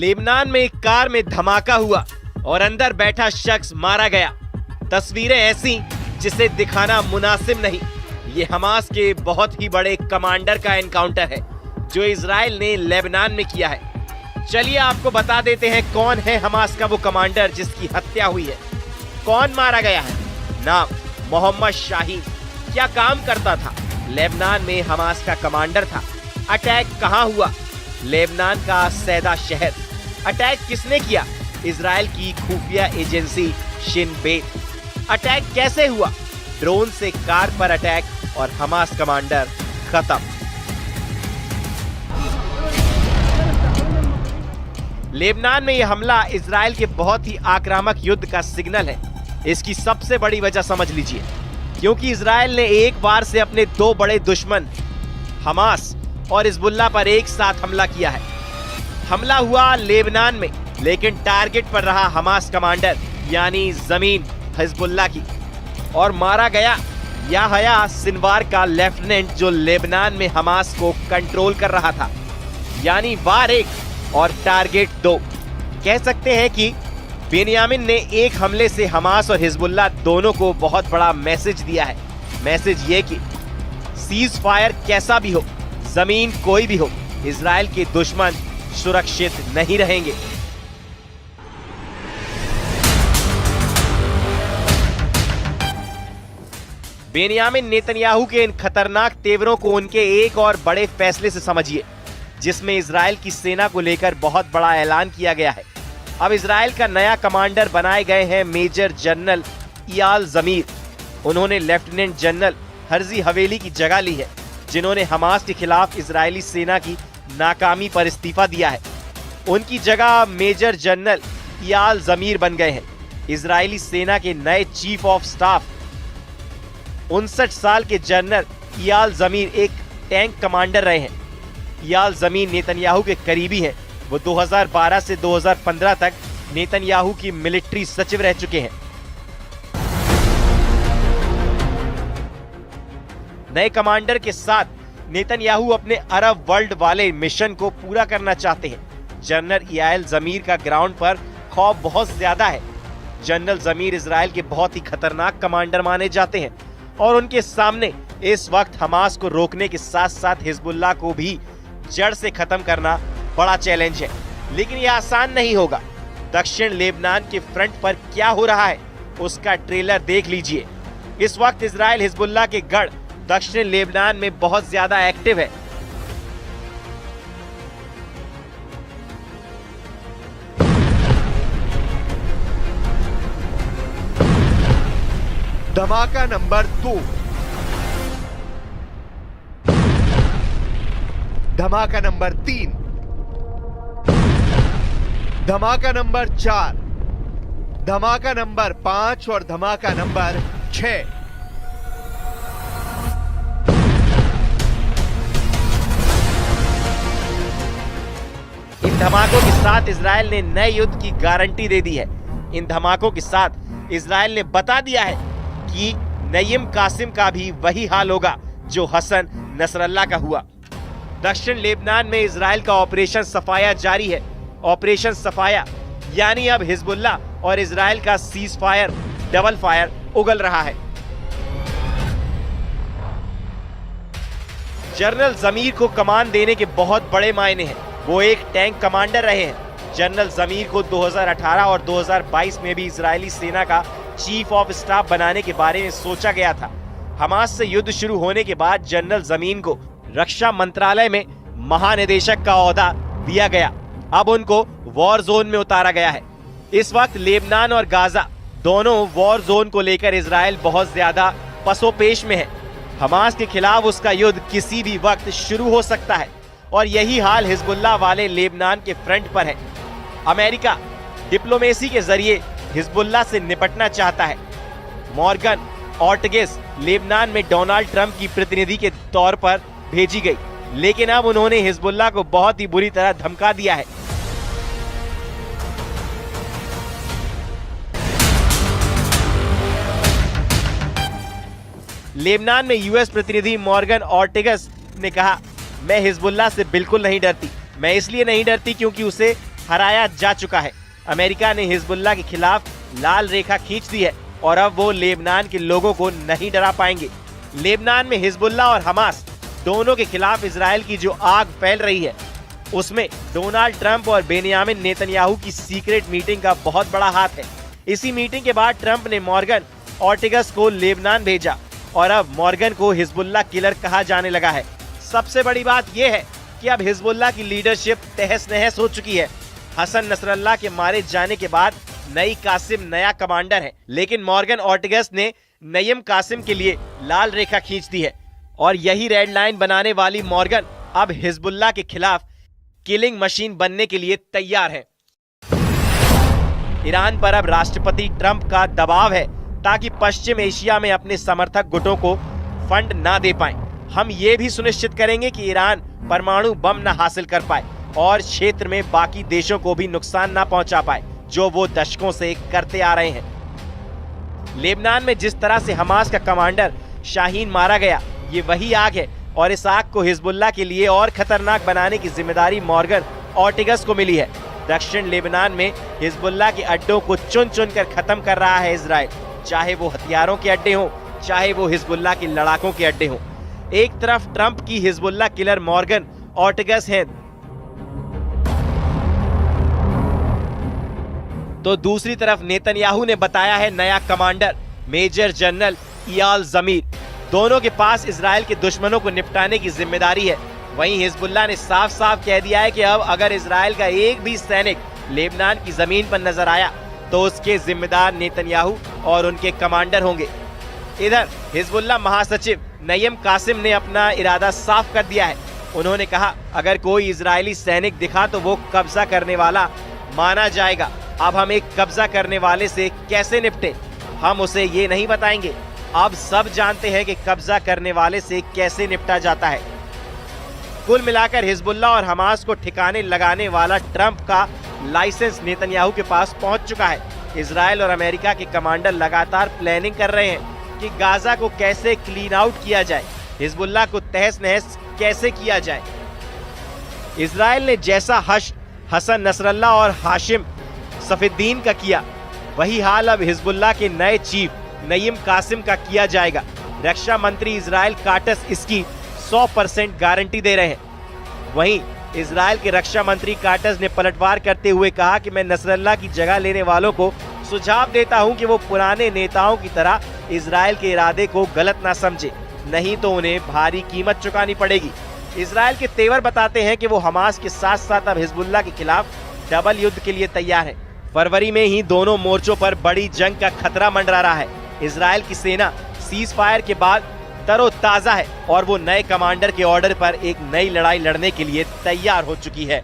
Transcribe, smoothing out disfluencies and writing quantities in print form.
Lebanon में एक car में धमाका हुआ और अंदर बैठा शख्स मारा गया। तस्वीरें ऐसी जिसे दिखाना मुनासिब नहीं। ये हमास के बहुत ही बड़े कमांडर का एनकाउंटर है जो इजराइल ने लेबनान में किया है। चलिए आपको बता देते हैं कौन है हमास का वो कमांडर जिसकी हत्या हुई है। कौन मारा गया है? नाम मोहम्मद शाहीन। क्या काम करता था? लेबनान में हमास का कमांडर था। अटैक कहां हुआ? लेबनान का सैदा शहर। अटैक किसने किया? इजराइल की खुफिया एजेंसी शिन बेत। अटैक कैसे हुआ? ड्रोन से कार पर अटैक और हमास कमांडर खत्म। लेबनान में यह हमला इजराइल के बहुत ही आक्रामक युद्ध का सिग्नल है। इसकी सबसे बड़ी वजह समझ लीजिए, क्योंकि इजराइल ने एक बार से अपने दो बड़े दुश्मन हमास और हिजबुल्लाह पर एक साथ हमला किया है। हमला हुआ लेबनान में, लेकिन टारगेट पर रहा हमास कमांडर यानी जमीन हिजबुल्लाह की, और मारा गया याहया सिनवार का लेफ्टिनेंट जो लेबनान में हमास को कंट्रोल कर रहा था। यानी वार एक और टारगेट दो। कह सकते हैं कि बेनियामिन ने एक हमले से हमास और हिजबुल्लाह दोनों को बहुत बड़ा मैसेज दिया है। मैसेज ये कि सीज फायर कैसा भी हो, जमीन कोई भी हो, इजराइल के दुश्मन सुरक्षित नहीं रहेंगे। बेनियामिन नेतन्याहू के इन खतरनाक तेवरों को उनके एक और बड़े फैसले से समझिए, जिसमें इजराइल की सेना को लेकर बहुत बड़ा ऐलान किया गया है। अब इजराइल का नया कमांडर बनाए गए हैं मेजर जनरल इयाल जमीर। उन्होंने लेफ्टिनेंट जनरल हर्जी हवेली की जगह ली है, जिन्होंने हमास के खिलाफ इजरायली सेना की नाकामी पर इस्तीफा दिया है। उनकी जगह मेजर जनरल इयाल जमीर बन गए हैं। इजरायली सेना के नए चीफ ऑफ स्टाफ 59 साल के जनरल इयाल जमीर एक टैंक कमांडर रहे हैं। इयाल जमीर नेतन्याहू के करीबी हैं। वो 2012 से 2015 तक नेतन्याहू की मिलिट्री सचिव रह चुके हैं। नए कमांडर के साथ नेतन्याहू अपने अरब वर्ल्ड वाले मिशन को पूरा करना चाहते हैं। जनरल इयाल जमीर का ग्राउंड पर खौफ बहुत ज्यादा है। जनरल जमीर इजराइल के बहुत ही खतरनाक कमांडर माने जाते हैं और उनके सामने इस वक्त हमास को रोकने के साथ साथ हिजबुल्लाह को भी जड़ से खत्म करना बड़ा चैलेंज है। लेकिन यह आसान नहीं होगा। दक्षिण लेबनान के फ्रंट पर क्या हो रहा है उसका ट्रेलर देख लीजिए। इस वक्त इजराइल हिजबुल्लाह के गढ़ दक्षिण लेबनान में बहुत ज्यादा एक्टिव है। धमाका नंबर 2, धमाका नंबर 3, धमाका नंबर 4, धमाका नंबर 5 और धमाका नंबर 6। इन धमाकों के साथ इजराइल ने नए युद्ध की गारंटी दे दी है। इन धमाकों के साथ इजराइल ने बता दिया है कि नईम कासिम का भी वही हाल होगा जो हसन नसरल्लाह का हुआ। दक्षिण लेबनान में इजराइल का ऑपरेशन सफाया जारी है। ऑपरेशन सफाया यानी अब हिजबुल्लाह और इजराइल का सीज फायर, डबल फायर उगल रहा है। जनरल जमीर को कमान देने के बहुत बड़े मायने हैं। वो एक टैंक कमांडर रहे हैं। जनरल जमीर को 2018 और 2022 में भी इजरायली सेना का चीफ ऑफ स्टाफ बनाने के बारे में सोचा गया था। हमास से युद्ध शुरू होने के बाद जनरल जमीर को रक्षा मंत्रालय में महानिदेशक का ओहदा दिया गया। अब उनको वॉर जोन में उतारा गया है। इस वक्त लेबनान और गाजा दोनों वॉर जोन को लेकर इजराइल बहुत ज्यादा पसोपेश में है। हमास के खिलाफ उसका युद्ध किसी भी वक्त शुरू हो सकता है और यही हाल हिजबुल्लाह वाले लेबनान के फ्रंट पर है। अमेरिका डिप्लोमेसी के जरिए हिजबुल्लाह से निपटना चाहता है। मॉर्गन ऑर्टगेस लेबनान में डोनाल्ड ट्रंप की प्रतिनिधि के तौर पर भेजी गई, लेकिन अब उन्होंने हिजबुल्लाह को बहुत ही बुरी तरह धमका दिया है। लेबनान में यूएस प्रतिनिधि मॉर्गन ऑर्टेगस ने कहा, मैं हिजबुल्लाह से बिल्कुल नहीं डरती। मैं इसलिए नहीं डरती क्योंकि उसे हराया जा चुका है। अमेरिका ने हिजबुल्लाह के खिलाफ लाल रेखा खींच दी है और अब वो लेबनान के लोगों को नहीं डरा पाएंगे। लेबनान में हिजबुल्लाह और हमास दोनों के खिलाफ इजराइल की जो आग फैल रही है, उसमें डोनाल्ड ट्रंप और बेनियामिन नेतन्याहू की सीक्रेट मीटिंग का बहुत बड़ा हाथ है। इसी मीटिंग के बाद ट्रंप ने मॉर्गन ऑर्टिगस को लेबनान भेजा और अब मॉर्गन को हिजबुल्लाह किलर कहा जाने लगा है। सबसे बड़ी बात यह है कि अब हिजबुल्लाह की लीडरशिप तहस नहस हो चुकी है। हसन नसरल्लाह के मारे जाने के बाद नई कासिम नया कमांडर है, लेकिन मॉर्गन ऑर्टिगस ने नईम कासिम के लिए लाल रेखा खींच दी है और यही रेड लाइन बनाने वाली मॉर्गन अब हिजबुल्लाह के खिलाफ किलिंग मशीन बनने के लिए तैयार है। ईरान पर अब राष्ट्रपति ट्रंप का दबाव है ताकि पश्चिम एशिया में अपने समर्थक गुटों को फंड ना दे पाएं। हम ये भी सुनिश्चित करेंगे कि ईरान परमाणु बम न हासिल कर पाए और क्षेत्र में बाकी देशों को भी नुकसान न पहुंचा पाए, जो वो दशकों से करते आ रहे हैं। लेबनान में जिस तरह से हमास का कमांडर शाहीन मारा गया, ये वही आग है और इस आग को हिजबुल्लाह के लिए और खतरनाक बनाने की जिम्मेदारी मॉर्गन ऑर्टिगस को मिली है। दक्षिण लेबनान में हिजबुल्लाह के अड्डों को चुन चुन कर खत्म कर रहा है इजराइल, चाहे वो हथियारों के अड्डे हों, चाहे वो हिजबुल्लाह के लड़ाकों के अड्डे हों। एक तरफ ट्रंप की हिजबुल्लाह किलर मॉर्गन ऑर्टिगस है, तो दूसरी तरफ नेतन्याहू ने बताया है नया कमांडर मेजर जनरल इयाल ज़मीर। दोनों के पास इजराइल के दुश्मनों को निपटाने की जिम्मेदारी है। वहीं हिजबुल्लाह ने साफ साफ कह दिया है कि अब अगर इजराइल का एक भी सैनिक लेबनान की जमीन पर नजर आया तो उसके जिम्मेदार नेतन्याहू और उनके कमांडर होंगे। इधर हिजबुल्लाह महासचिव नईम कासिम ने अपना इरादा साफ कर दिया है। उन्होंने कहा, अगर कोई इजरायली सैनिक दिखा तो वो कब्जा करने वाला माना जाएगा। अब हम एक कब्जा करने वाले से कैसे निपटे, हम उसे ये नहीं बताएंगे। अब सब जानते हैं कि कब्जा करने वाले से कैसे निपटा जाता है। कुल मिलाकर हिजबुल्लाह और हमास को ठिकाने लगाने वाला ट्रंप का लाइसेंस नेतन्याहू के पास पहुंच चुका है। इजराइल और अमेरिका के कमांडर लगातार प्लानिंग कर रहे हैं कि गाजा को कैसे क्लीन आउट किया जाए, हिजबुल्लाह को तहस नहस कैसे किया जाए। इजराइल ने जैसा हसन नसरल्लाह और हाशिम सफीद्दीन का किया, वही हाल अब हिजबुल्लाह के नए चीफ नईम कासिम का किया जाएगा। रक्षा मंत्री इजराइल काटस इसकी 100% गारंटी दे रहे हैं। वहीं इजराइल के रक्षा मंत्री काटस ने पलटवार करते हुए कहा कि मैं नसरल्लाह की जगह लेने वालों को सुझाव देता हूं कि वो पुराने नेताओं की तरह इजराइल के इरादे को गलत ना समझे, नहीं तो उन्हें भारी कीमत चुकानी पड़ेगी। इजराइल के तेवर बताते हैं कि वो हमास के साथ साथ अब हिजबुल्लाह के खिलाफ डबल युद्ध के लिए तैयार है। फरवरी में ही दोनों मोर्चों पर बड़ी जंग का खतरा मंडरा रहा है। इजराइल की सेना सीज फायर के बाद तरोताजा है और वो नए कमांडर के ऑर्डर पर एक नई लड़ाई लड़ने के लिए तैयार हो चुकी है।